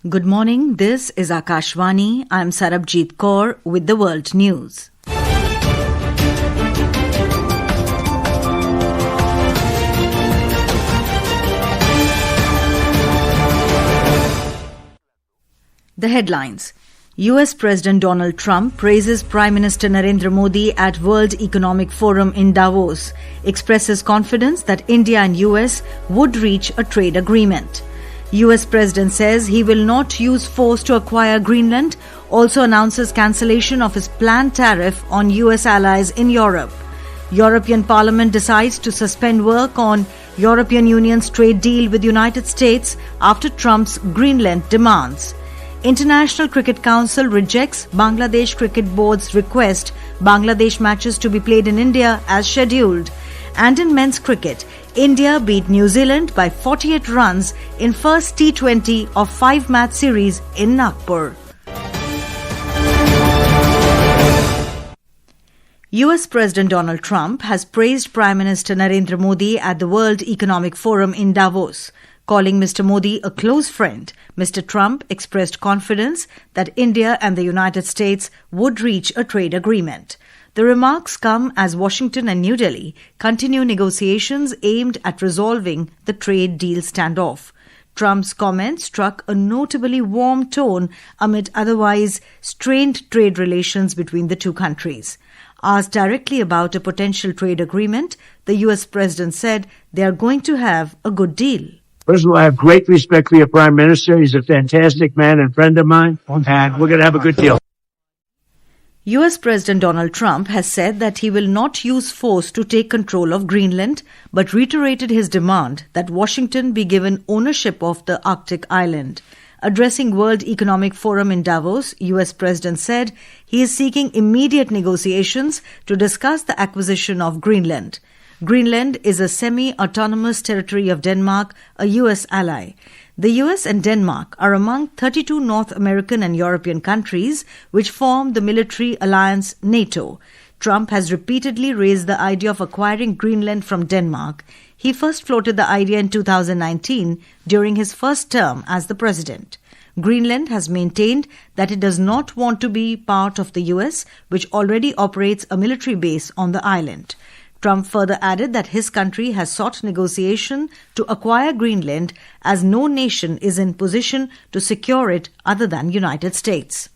Good morning, this is Akashvani. I'm Sarabjit Kaur with the World News. The headlines. US President Donald Trump praises Prime Minister Narendra Modi at World Economic Forum in Davos, expresses confidence that India and US would reach a trade agreement. US President says he will not use force to acquire Greenland, also announces cancellation of his planned tariff on US allies in Europe. European Parliament decides to suspend work on European Union's trade deal with United States after Trump's Greenland demands. International Cricket Council rejects Bangladesh Cricket Board's request Bangladesh matches to be played in India as scheduled. And in men's cricket, India beat New Zealand by 48 runs in first T20 of 5-match series in Nagpur. US President Donald Trump has praised Prime Minister Narendra Modi at the World Economic Forum in Davos. Calling Mr. Modi a close friend, Mr. Trump expressed confidence that India and the United States would reach a trade agreement. The remarks come as Washington and New Delhi continue negotiations aimed at resolving the trade deal standoff. Trump's comments struck a notably warm tone amid otherwise strained trade relations between the two countries. Asked directly about a potential trade agreement, the US President said they are going to have a good deal. First of all, I have great respect for your Prime Minister. He's a fantastic man and friend of mine, and we're going to have a good deal. US President Donald Trump has said that he will not use force to take control of Greenland, but reiterated his demand that Washington be given ownership of the Arctic island. Addressing World Economic Forum in Davos, US President said he is seeking immediate negotiations to discuss the acquisition of Greenland. Greenland is a semi-autonomous territory of Denmark, a US ally. The US and Denmark are among 32 North American and European countries which form the military alliance NATO. Trump has repeatedly raised the idea of acquiring Greenland from Denmark. He first floated the idea in 2019 during his first term as the president. Greenland has maintained that it does not want to be part of the US, which already operates a military base on the island. Trump further added that his country has sought negotiation to acquire Greenland as no nation is in position to secure it other than United States.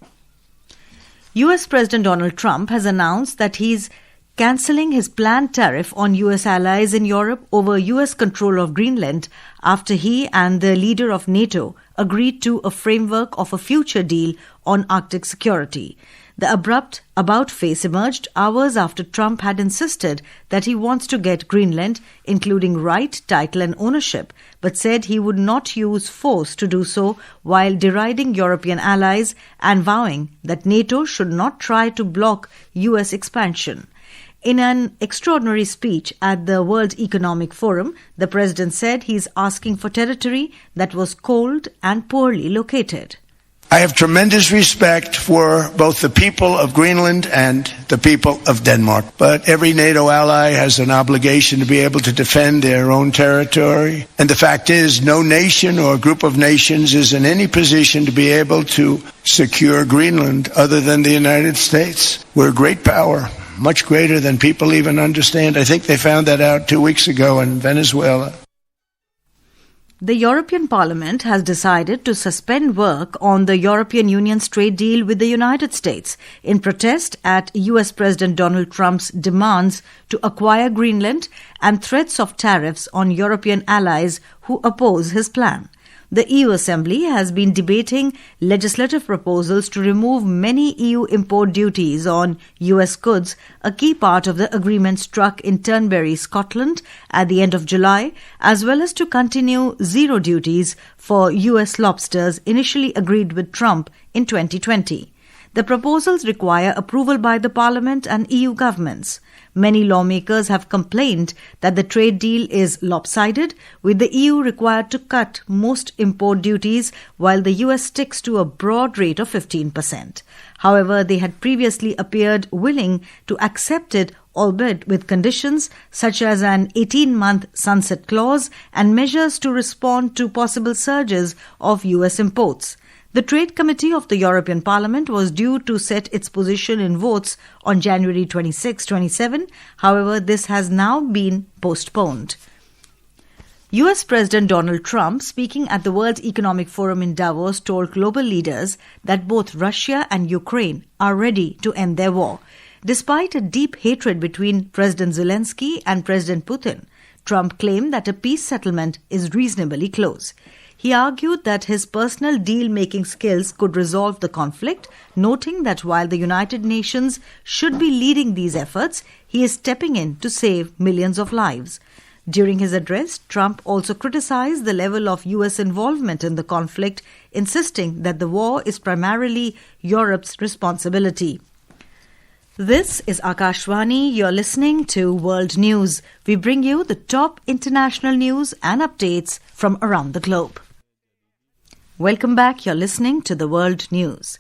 US President Donald Trump has announced that he's cancelling his planned tariff on US allies in Europe over US control of Greenland after he and the leader of NATO agreed to a framework of a future deal on Arctic security. The abrupt about-face emerged hours after Trump had insisted that he wants to get Greenland, including right, title and ownership, but said he would not use force to do so while deriding European allies and vowing that NATO should not try to block US expansion. In an extraordinary speech at the World Economic Forum, the president said he's asking for territory that was cold and poorly located. I have tremendous respect for both the people of Greenland and the people of Denmark. But every NATO ally has an obligation to be able to defend their own territory. And the fact is, no nation or group of nations is in any position to be able to secure Greenland other than the United States. We're a great power, much greater than people even understand. I think they found that out 2 weeks ago in Venezuela. The European Parliament has decided to suspend work on the European Union's trade deal with the United States in protest at US President Donald Trump's demands to acquire Greenland and threats of tariffs on European allies who oppose his plan. The EU Assembly has been debating legislative proposals to remove many EU import duties on US goods, a key part of the agreement struck in Turnberry, Scotland at the end of July, as well as to continue zero duties for US lobsters initially agreed with Trump in 2020. The proposals require approval by the Parliament and EU governments. Many lawmakers have complained that the trade deal is lopsided, with the EU required to cut most import duties while the US sticks to a broad rate of 15%. However, they had previously appeared willing to accept it albeit with conditions such as an 18-month sunset clause and measures to respond to possible surges of US imports. The Trade Committee of the European Parliament was due to set its position in votes on January 26-27. However, this has now been postponed. US President Donald Trump, speaking at the World Economic Forum in Davos, told global leaders that both Russia and Ukraine are ready to end their war. Despite a deep hatred between President Zelensky and President Putin, Trump claimed that a peace settlement is reasonably close. He argued that his personal deal-making skills could resolve the conflict, noting that while the United Nations should be leading these efforts, he is stepping in to save millions of lives. During his address, Trump also criticized the level of US involvement in the conflict, insisting that the war is primarily Europe's responsibility. This is Akashvani. You're listening to World News. We bring you the top international news and updates from around the globe. Welcome back. You're listening to the World News.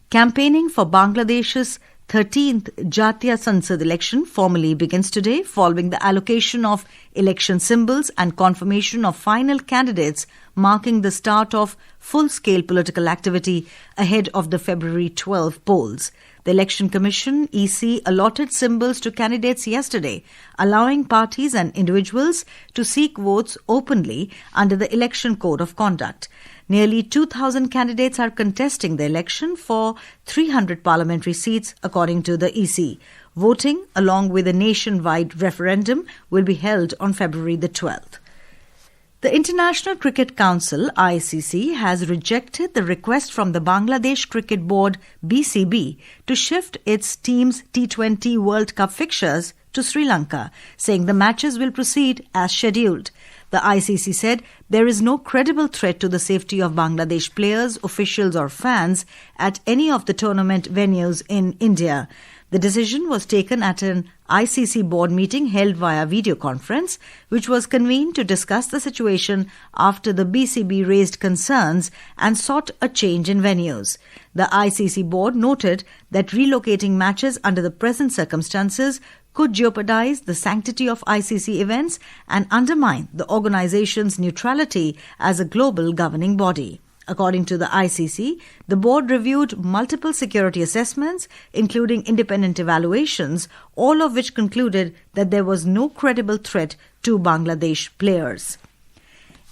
Campaigning for Bangladesh's 13th Jatiya Sansad election formally begins today following the allocation of election symbols and confirmation of final candidates, marking the start of full-scale political activity ahead of the February 12 polls. The Election Commission, EC, allotted symbols to candidates yesterday, allowing parties and individuals to seek votes openly under the Election Code of Conduct. Nearly 2,000 candidates are contesting the election for 300 parliamentary seats, according to the EC. Voting, along with a nationwide referendum, will be held on February the 12th. The International Cricket Council, ICC, has rejected the request from the Bangladesh Cricket Board, BCB, to shift its team's T20 World Cup fixtures to Sri Lanka, saying the matches will proceed as scheduled. The ICC said there is no credible threat to the safety of Bangladesh players, officials or fans at any of the tournament venues in India. The decision was taken at an ICC board meeting held via video conference, which was convened to discuss the situation after the BCB raised concerns and sought a change in venues. The ICC board noted that relocating matches under the present circumstances could jeopardize the sanctity of ICC events and undermine the organization's neutrality as a global governing body. According to the ICC, the board reviewed multiple security assessments, including independent evaluations, all of which concluded that there was no credible threat to Bangladesh players.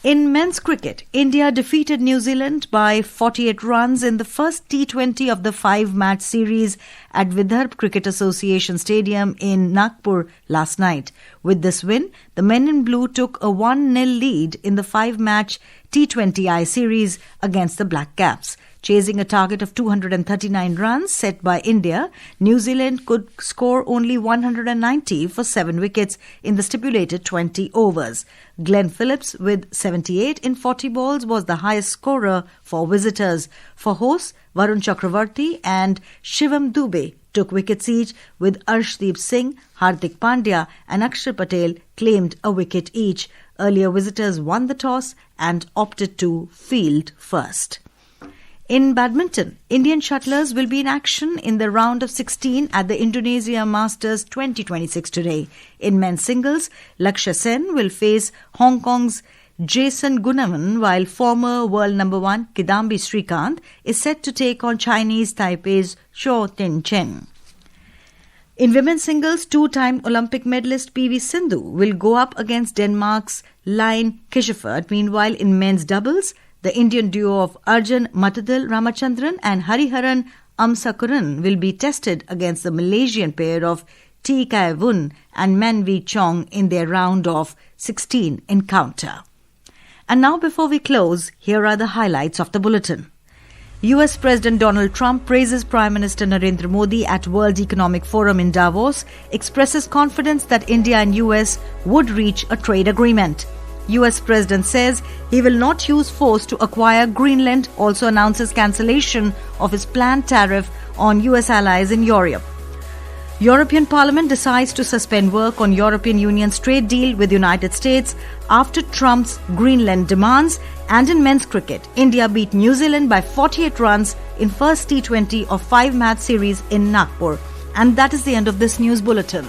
In men's cricket, India defeated New Zealand by 48 runs in the first T20 of the 5-match series at Vidarbh Cricket Association Stadium in Nagpur last night. With this win, the men in blue took a 1-0 lead in the 5-match T20I series against the Black Caps. Chasing a target of 239 runs set by India, New Zealand could score only 190 for 7 wickets in the stipulated 20 overs. Glenn Phillips, with 78 in 40 balls, was the highest scorer for visitors. For hosts, Varun Chakravarti and Shivam Dubey took wickets each, with Arshdeep Singh, Hardik Pandya and Akshar Patel claimed a wicket each. Earlier visitors won the toss and opted to field first. In badminton, Indian shuttlers will be in action in the round of 16 at the Indonesia Masters 2026 today. In men's singles, Lakshya Sen will face Hong Kong's Jason Gunawan, while former world number 1 Kidambi Srikanth is set to take on Chinese Taipei's Zhou Tinchen. In women's singles, 2-time Olympic medalist PV Sindhu will go up against Denmark's Line Kishifert. Meanwhile, in men's doubles, the Indian duo of Arjun Matadil Ramachandran and Hariharan Amsakuran will be tested against the Malaysian pair of T. Kai Wun and Manvi Chong in their round of 16 encounter. And now, before we close, here are the highlights of the bulletin. US President Donald Trump praises Prime Minister Narendra Modi at World Economic Forum in Davos, expresses confidence that India and US would reach a trade agreement. US President says he will not use force to acquire Greenland, also announces cancellation of his planned tariff on US allies in Europe. European Parliament decides to suspend work on European Union's trade deal with the United States after Trump's Greenland demands. And in men's cricket, India beat New Zealand by 48 runs in first T20 of 5-match series in Nagpur. And that is the end of this news bulletin.